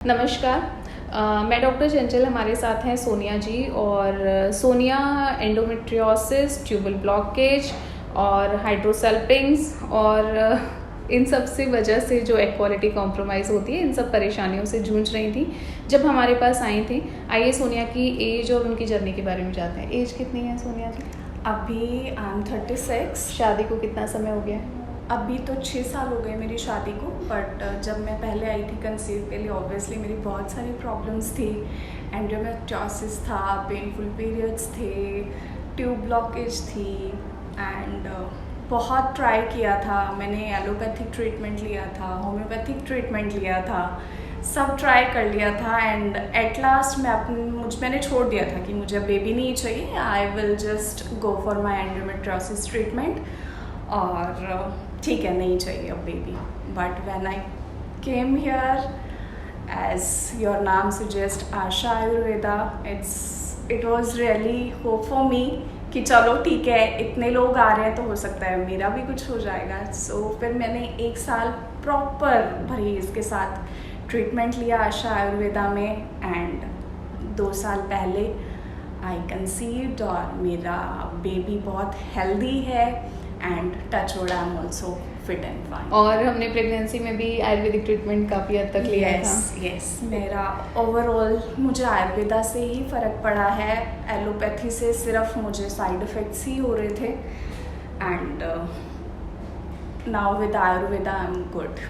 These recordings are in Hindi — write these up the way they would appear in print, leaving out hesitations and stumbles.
नमस्कार। मैं डॉक्टर चंचल, हमारे साथ हैं सोनिया जी। और सोनिया एंडोमेट्रियोसिस, ट्यूबल ब्लॉकेज और हाइड्रोसेल्पिंग्स और इन सब से वजह से जो एक् क्वालिटी कॉम्प्रोमाइज़ होती है, इन सब परेशानियों से जूझ रही थी जब हमारे पास आई थी। आइए सोनिया की एज और उनकी जर्नी के बारे में जानते हैं। एज कितनी है सोनिया जी? अभी आई एम 36। शादी को कितना समय हो गया? अभी तो 6 साल हो गए मेरी शादी को, बट जब मैं पहले आई थी कंसीव के लिए, ऑब्वियसली मेरी बहुत सारी प्रॉब्लम्स थी। एंडोमेट्रियोसिस था, पेनफुल पीरियड्स थे, ट्यूब ब्लॉकेज थी एंड बहुत ट्राई किया था मैंने। एलोपैथिक ट्रीटमेंट लिया था, होम्योपैथिक ट्रीटमेंट लिया था, सब ट्राई कर लिया था एंड एट लास्ट मैंने छोड़ दिया था कि मुझे बेबी नहीं चाहिए। I will just go for my endometriosis treatment और ठीक है, नहीं चाहिए अब baby. But when I came here, as your नाम suggest, Asha Ayurveda, it was really hope for me कि चलो ठीक है, इतने लोग आ रहे हैं तो हो सकता है मेरा भी कुछ हो जाएगा। सो फिर मैंने 1 साल प्रॉपर परहेज के साथ ट्रीटमेंट लिया आशा आयुर्वेदा में एंड 2 साल पहले आई कंसीव्ड और मेरा बेबी बहुत हेल्दी है and touch would I am also fit and fine. और हमने प्रेगनेंसी में भी आयुर्वेदिक ट्रीटमेंट काफ़ी हद तक लिया था। यस, मेरा ओवरऑल मुझे आयुर्वेदा से ही फ़र्क पड़ा है। एलोपैथी से सिर्फ मुझे साइड इफ़ेक्ट्स ही हो रहे थे and now with Ayurveda I am good.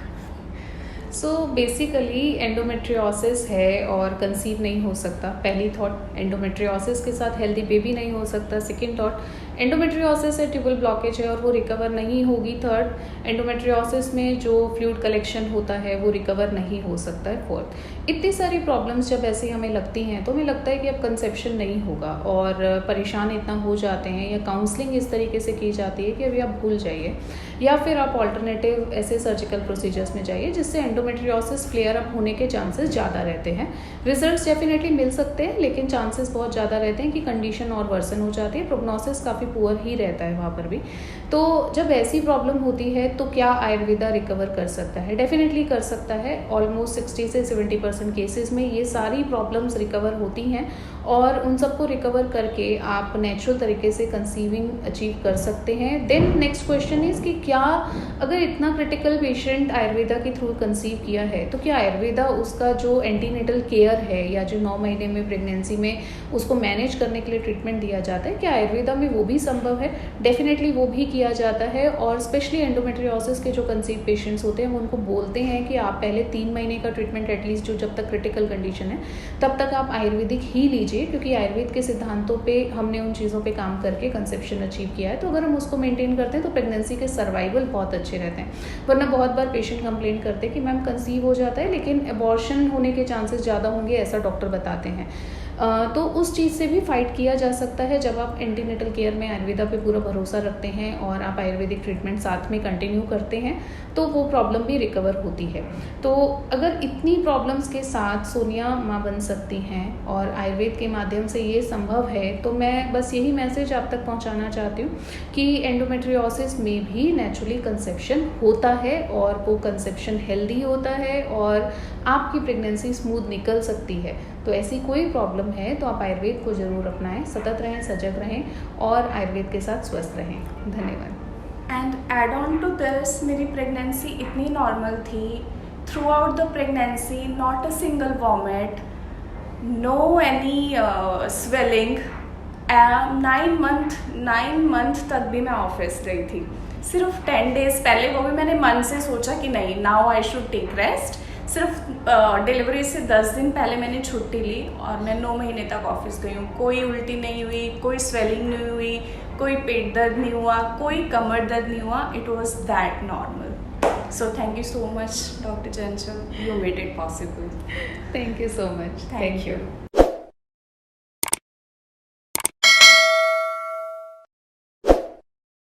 So basically endometriosis है और कंसीव नहीं हो सकता। पहली थॉट, एंडोमेट्रियोसिस के साथ हेल्दी बेबी नहीं हो सकता। सेकंड थॉट, एंडोमेट्रियोसिस है, ट्यूबल ब्लॉकेज है और वो रिकवर नहीं होगी। थर्ड, एंडोमेट्रियोसिस में जो फ्लूइड कलेक्शन होता है वो रिकवर नहीं हो सकता है। फोर्थ, इतनी सारी प्रॉब्लम्स जब ऐसे हमें लगती हैं तो हमें लगता है कि अब कंसेप्शन नहीं होगा और परेशान इतना हो जाते हैं, या काउंसलिंग इस तरीके से की जाती है कि अभी आप भूल जाइए, या फिर आप ऑल्टरनेटिव ऐसे सर्जिकल प्रोसीजर्स में जाइए जिससे एंडोमेट्रियोसिस फ्लेयर अप होने के चांसेस ज़्यादा रहते हैं। रिजल्ट्स डेफिनेटली मिल सकते हैं लेकिन चांसेस बहुत ज़्यादा रहते हैं कि कंडीशन और वर्सन हो जाती है। प्रोग्नोसिस काफ़ी पुअर ही रहता है वहाँ पर भी। तो जब ऐसी प्रॉब्लम होती है तो क्या आयुर्वेदा रिकवर कर सकता है? डेफिनेटली कर सकता है। ऑलमोस्ट 60 से 70% केसेस में ये सारी प्रॉब्लम्स रिकवर होती हैं और उन सबको रिकवर करके आप नेचुरल तरीके से कंसीविंग अचीव कर सकते हैं। देन नेक्स्ट क्वेश्चन इज़ कि क्या अगर इतना क्रिटिकल पेशेंट आयुर्वेदा के थ्रू कंसीव किया है तो क्या आयुर्वेदा उसका जो एंटीनेटल केयर है या जो 9 महीने में प्रेगनेंसी में उसको मैनेज करने के लिए ट्रीटमेंट दिया जाता है, क्या आयुर्वेदा में वो भी संभव है? डेफिनेटली वो भी किया जाता है। और स्पेशली एंडोमेट्रियोसिस के जो कंसीव पेशेंट्स होते हैं वो उनको बोलते हैं कि आप पहले 3 महीने का ट्रीटमेंट एटलीस्ट, जो जब तक क्रिटिकल कंडीशन है तब तक आप आयुर्वेदिक ही लीजिए, क्योंकि आयुर्वेद के सिद्धांतों पे हमने उन चीज़ों पे काम करके कंसेप्शन अचीव किया है। तो अगर हम उसको मेंटेन करते हैं तो प्रेगनेंसी के सर्वाइवल बहुत अच्छे रहते हैं। वरना बहुत बार पेशेंट कंप्लेन करते हैं कि मैम कंसीव हो जाता है लेकिन अबॉर्शन होने के चांसेस ज़्यादा होंगे, ऐसा डॉक्टर बताते हैं। तो उस चीज़ से भी फाइट किया जा सकता है जब आप एंटीनेटल केयर में आयुर्वेदा पे पूरा भरोसा रखते हैं और आप आयुर्वेदिक ट्रीटमेंट साथ में कंटिन्यू करते हैं तो वो प्रॉब्लम भी रिकवर होती है। तो अगर इतनी प्रॉब्लम्स के साथ सोनिया माँ बन सकती हैं और आयुर्वेद के माध्यम से ये संभव है, तो मैं बस यही मैसेज आप तक पहुँचाना चाहती हूँ कि एंडोमेट्रियोसिस में भी नेचुरली कंसेप्शन होता है और वो कंसेप्शन हेल्दी होता है और आपकी प्रेगनेंसी स्मूथ निकल सकती है। तो ऐसी कोई प्रॉब्लम है तो आप आयुर्वेद को ज़रूर अपनाएं, सतत रहें, सजग रहें और आयुर्वेद के साथ स्वस्थ रहें। धन्यवाद। And add on to this, मेरी प्रेगनेंसी इतनी नॉर्मल थी throughout the pregnancy, not a single vomit, no any swelling. 9 month तक भी मैं ऑफिस गई थी। सिर्फ 10 डेज पहले, वो भी मैंने मन से सोचा कि नहीं, now I should take rest. सिर्फ डिलीवरी से 10 दिन पहले मैंने छुट्टी ली और मैं 9 महीने तक ऑफिस गई हूँ। कोई उल्टी नहीं हुई, कोई स्वेलिंग नहीं हुई, कोई पेट दर्द नहीं हुआ, कोई कमर दर्द नहीं हुआ। It was that normal. So thank you so much doctor Chanchal, you made it possible. Thank you so much. Thank you.